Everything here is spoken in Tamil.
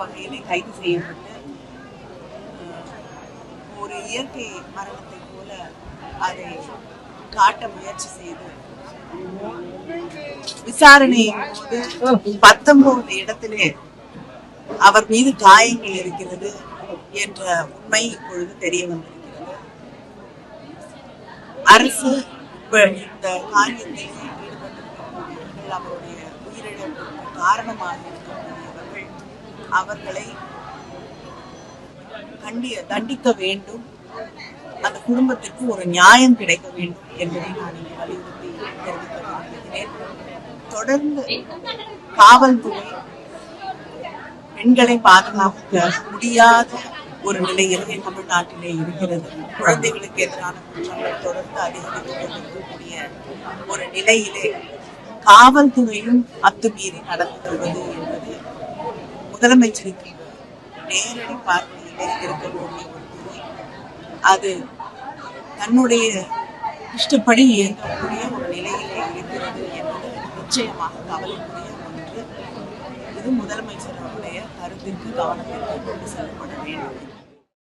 வகையிலே கைது செய்யப்பட்டு ஒரு இயற்கை மரணத்தை போல அதை காட்ட முயற்சி செய்து விசாரணையின் போது 19 இடத்திலே அவர் மீது காயங்கள் இருக்கிறது என்ற உண்மை இப்பொழுது தெரிய வந்திருக்கிறது. அரசு இந்த காரியத்தில் ஈடுபட்டிருக்கக்கூடியவர்கள், அவருடைய உயிரிழப்புக்கு காரணமாக இருக்கக்கூடியவர்கள், அவர்களை தண்டிக்க வேண்டும், அந்த குடும்பத்திற்கு ஒரு நியாயம் கிடைக்க வேண்டும் என்பதை நான் இங்கே வலியுறுத்தி தெரிவிக்க விரும்புகிறேன். தொடர்ந்து காவல்துறை பெண்களை பாதுகாக்க முடியாத ஒரு நிலையிலே தமிழ்நாட்டிலே இருக்கிறது. குழந்தைகளுக்கு எதிரான குற்றங்கள் தொடர்ந்து அதிகரித்துக் கொண்டிருக்கக்கூடிய ஒரு நிலையிலே காவல்துறையும் அத்துமீறி நடந்து கொள்வது என்பது முதலமைச்சருக்கு நேரடி பார்வையிலே இருக்கக்கூடிய ஒரு துறை. அது தன்னுடைய இஷ்டப்படி இயங்கக்கூடிய ஒரு நிலையிலே இருக்கிறது என்பது நிச்சயமாக கவலைக்குரிய ஒன்று. இது முதலமைச்சருடைய கருத்திற்கு கவனத்திற்கு கொண்டு செல்லப்பட வேண்டும்.